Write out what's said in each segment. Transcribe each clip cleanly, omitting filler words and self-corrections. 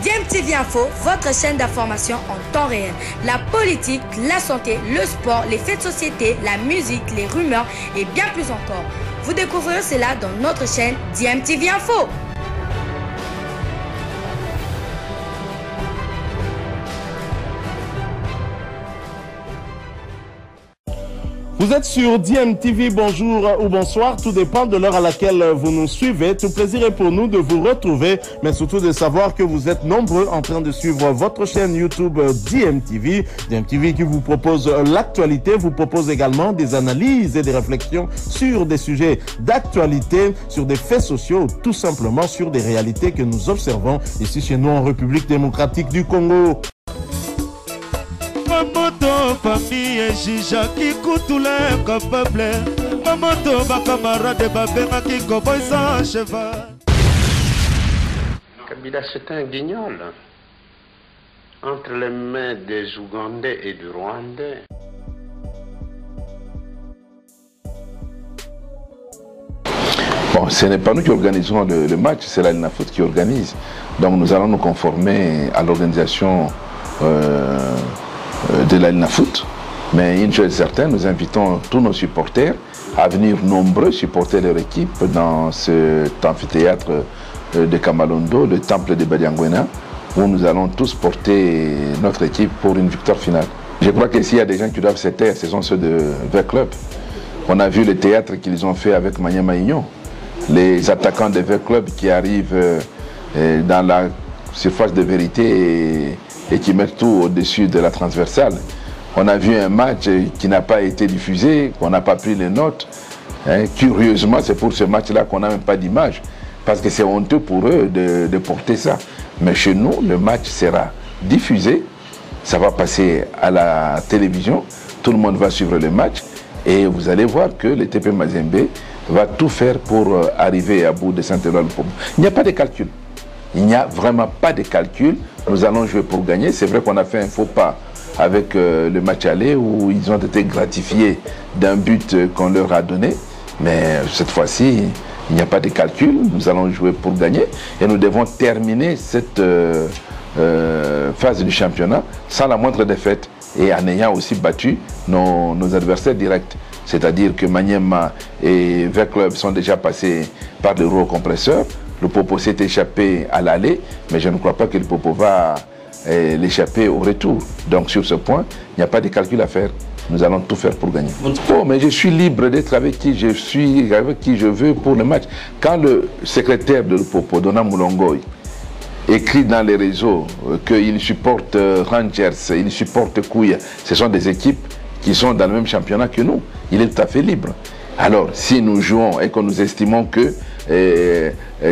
DMTV Info, votre chaîne d'information en temps réel. La politique, la santé, le sport, les faits de société, la musique, les rumeurs et bien plus encore. Vous découvrirez cela dans notre chaîne DMTV Info. Vous êtes sur DMTV, bonjour ou bonsoir, tout dépend de l'heure à laquelle vous nous suivez. Tout plaisir est pour nous de vous retrouver, mais surtout de savoir que vous êtes nombreux en train de suivre votre chaîne YouTube DMTV. DMTV qui vous propose l'actualité, vous propose également des analyses et des réflexions sur des sujets d'actualité, sur des faits sociaux, tout simplement sur des réalités que nous observons ici chez nous en République démocratique du Congo. Mamoto, famille et Jija qui coûte tous les capables. Mamoto, ma camarade, Babema qui cowboy sans cheval. Kabila, c'est un guignol entre les mains des Ougandais et du Rwandais. Bon, ce n'est pas nous qui organisons le match, c'est la Linafoot qui organise. Donc nous allons nous conformer à l'organisation de la Linafoot. Mais une chose est certaine, nous invitons tous nos supporters à venir nombreux supporter leur équipe dans cet amphithéâtre de Kamalondo, le temple de Badiangwena, où nous allons tous porter notre équipe pour une victoire finale. Je crois que s'il y a des gens qui doivent se taire, ce sont ceux de Vert Club. On a vu le théâtre qu'ils ont fait avec Maniema Union. Les attaquants de Vert Club qui arrivent dans la surface de vérité et qui mettent tout au-dessus de la transversale. On a vu un match qui n'a pas été diffusé, qu'on n'a pas pris les notes. Curieusement, c'est pour ce match-là qu'on n'a même pas d'image, parce que c'est honteux pour eux de porter ça. Mais chez nous, le match sera diffusé, ça va passer à la télévision, tout le monde va suivre le match, et vous allez voir que le TP Mazembe va tout faire pour arriver à bout de Saint-Éloi-le-Popo. Il n'y a pas de calcul. Il n'y a vraiment pas de calcul. Nous allons jouer pour gagner. C'est vrai qu'on a fait un faux pas avec le match aller où ils ont été gratifiés d'un but qu'on leur a donné. Mais cette fois-ci, il n'y a pas de calcul. Nous allons jouer pour gagner. Et nous devons terminer cette phase du championnat sans la moindre défaite et en ayant aussi battu nos adversaires directs. C'est-à-dire que Maniema et Vert Club sont déjà passés par le rouleau compresseur. Le Popo s'est échappé à l'aller, mais je ne crois pas que le Popo va l'échapper au retour. Donc sur ce point, il n'y a pas de calcul à faire. Nous allons tout faire pour gagner. Oh, mais je suis libre d'être avec qui je suis, avec qui je veux pour le match. Quand le secrétaire de le Popo, Dona Moulongoy, écrit dans les réseaux qu'il supporte Rangers, il supporte Kouya, ce sont des équipes qui sont dans le même championnat que nous. Il est tout à fait libre. Alors, si nous jouons et que nous estimons que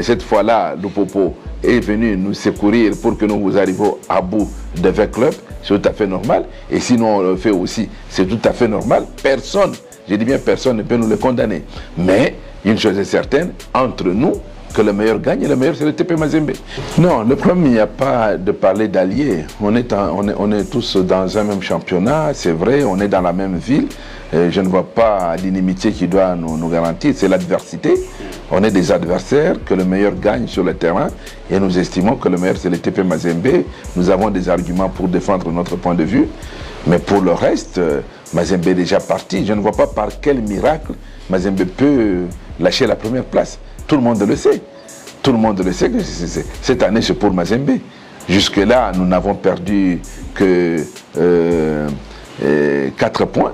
cette fois-là, le Popo est venu nous secourir pour que nous arrivions à bout de Vert Club, c'est tout à fait normal. Et sinon on le fait aussi, c'est tout à fait normal. Personne, je dis bien personne, ne peut nous le condamner. Mais une chose est certaine, entre nous, que le meilleur gagne et le meilleur c'est le TP Mazembe. Non, le problème, il n'y a pas de parler d'alliés. On est tous dans un même championnat, c'est vrai, on est dans la même ville. Je ne vois pas l'inimitié qui doit nous garantir, c'est l'adversité. On est des adversaires, que le meilleur gagne sur le terrain et nous estimons que le meilleur c'est le TP Mazembe. Nous avons des arguments pour défendre notre point de vue, mais pour le reste, Mazembe est déjà parti. Je ne vois pas par quel miracle Mazembe peut lâcher la première place. Tout le monde le sait. Tout le monde le sait que cette année c'est pour Mazembe. Jusque-là, nous n'avons perdu que 4 points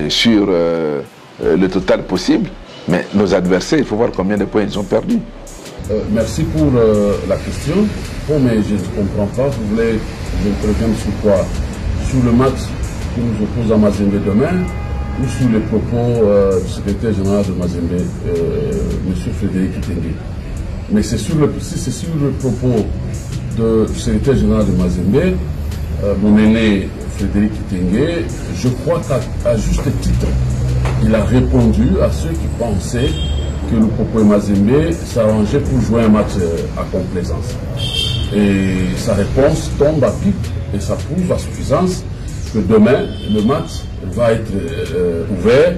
sur le total possible. Mais nos adversaires, il faut voir combien de points ils ont perdus. Merci pour la question. Bon, mais je ne comprends pas. Vous voulez que j'intervienne sur quoi? Sur le match qui nous oppose à Mazembe demain ou sur les propos du secrétaire général de Mazembe, M. Frédéric Kitenge? Mais si c'est sur le propos du secrétaire général de Mazembe, mon aîné Frédéric Kitenge, je crois qu'à juste titre, il a répondu à ceux qui pensaient que le Popo et Mazembe s'arrangeaient pour jouer un match à complaisance. Et sa réponse tombe à pic et ça prouve à suffisance que demain, le match va être ouvert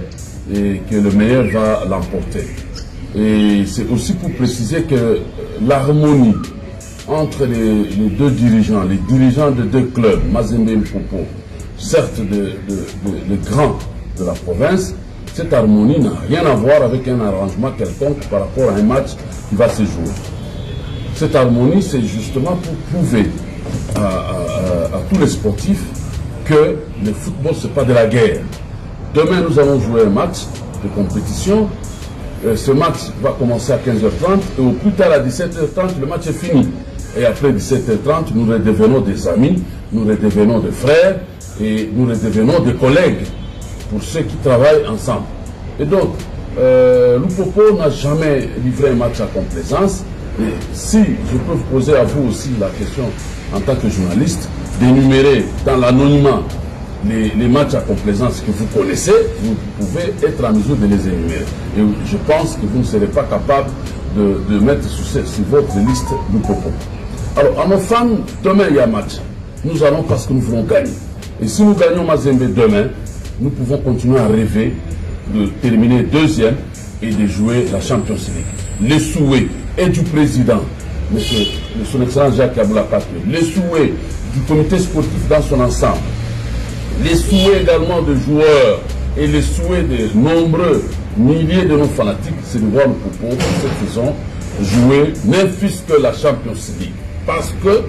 et que le meilleur va l'emporter. Et c'est aussi pour préciser que l'harmonie entre les deux dirigeants, les dirigeants de deux clubs, Mazembe et Limpopo, certes les grands de la province, cette harmonie n'a rien à voir avec un arrangement quelconque par rapport à un match qui va se jouer. Cette harmonie, c'est justement pour prouver à tous les sportifs que le football, ce n'est pas de la guerre. Demain, nous allons jouer un match de compétition. Ce match va commencer à 15h30 et au plus tard à 17h30, le match est fini. Et après 17h30, nous redevenons des amis, nous redevenons des frères et nous redevenons des collègues pour ceux qui travaillent ensemble. Et donc, Limpopo n'a jamais livré un match à complaisance. Et si je peux vous poser à vous aussi la question en tant que journaliste, d'énumérer dans l'anonymat les matchs à complaisance que vous connaissez, vous pouvez être en mesure de les énumérer. Et je pense que vous ne serez pas capable de mettre sur votre liste Limpopo. Alors, à nos fans, demain il y a match. Nous allons parce que nous voulons gagner. Et si nous gagnons Mazembe demain, nous pouvons continuer à rêver de terminer deuxième et de jouer la Champions League. Les souhaits et du président, son excellence Jacques Aboulakate, les souhaits du comité sportif dans son ensemble, les souhaits également des joueurs et les souhaits de nombreux milliers de nos fanatiques, c'est de voir Limpopo pour cette raison jouer, même fût-ce que la Champions League. Parce que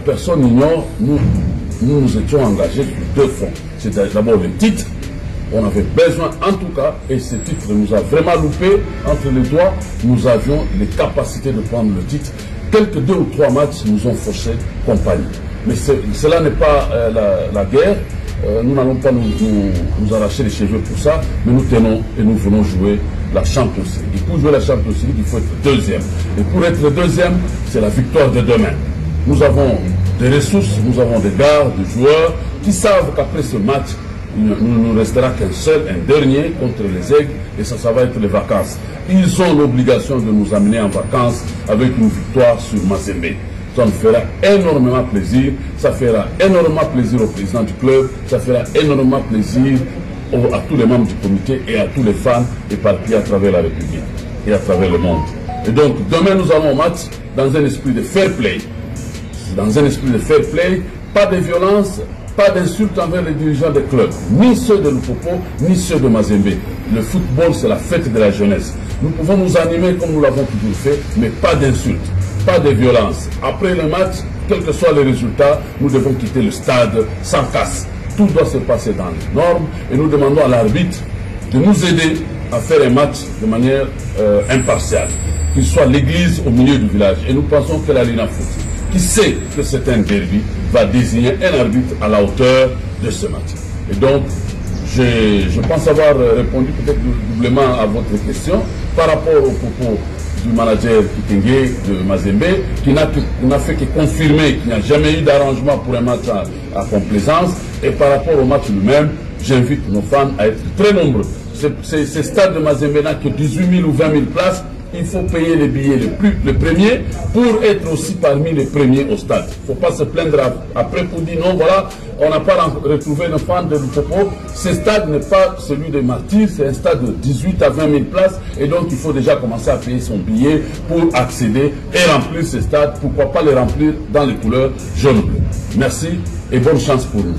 personne n'ignore, nous étions engagés sur deux fronts. C'est d'abord le titre. On avait besoin, en tout cas, et ce titre nous a vraiment loupé entre les doigts. Nous avions les capacités de prendre le titre. Quelques 2 ou 3 matchs nous ont forcé compagnie. Mais cela n'est pas la guerre. Nous n'allons pas nous arracher les cheveux pour ça, mais nous tenons et nous voulons jouer la Champions League. Et pour jouer la Champions League, il faut être deuxième. Et pour être deuxième, c'est la victoire de demain. Nous avons des ressources, nous avons des gars, des joueurs qui savent qu'après ce match, il ne nous restera qu'un seul, un dernier contre les Aigles, et ça va être les vacances. Ils ont l'obligation de nous amener en vacances avec une victoire sur Mazembe. Ça nous fera énormément plaisir, ça fera énormément plaisir au président du club, ça fera énormément plaisir à tous les membres du comité et à tous les fans éparpillés à travers la République et à travers le monde. Et donc, demain, nous allons au match dans un esprit de fair play. Dans un esprit de fair play, pas de violence, pas d'insultes envers les dirigeants des clubs, ni ceux de Limpopo, ni ceux de Mazembe. Le football, c'est la fête de la jeunesse. Nous pouvons nous animer comme nous l'avons toujours fait, mais pas d'insultes, pas de violence. Après le match, quels que soient les résultats, nous devons quitter le stade sans casse. Tout doit se passer dans les normes et nous demandons à l'arbitre de nous aider à faire un match de manière impartiale. Qu'il soit l'église au milieu du village. Et nous pensons que la Lina Foot, qui sait que c'est un derby, va désigner un arbitre à la hauteur de ce match. Et donc, je pense avoir répondu peut-être doublement à votre question par rapport au propos du manager Kitenge de Mazembe, qui n'a fait que confirmer qu'il n'y a jamais eu d'arrangement pour un match à complaisance. Et par rapport au match lui-même, j'invite nos fans à être très nombreux. Ce stade de Mazembe n'a que 18 000 ou 20 000 places. Il faut payer les billets les premiers pour être aussi parmi les premiers au stade. Il ne faut pas se plaindre après pour dire non, voilà, on n'a pas retrouvé nos fans de Limpopo. Ce stade n'est pas celui des Martyrs, c'est un stade de 18 à 20 000 places et donc il faut déjà commencer à payer son billet pour accéder et remplir ce stade. Pourquoi pas les remplir dans les couleurs jaune-bleu. Merci et bonne chance pour nous.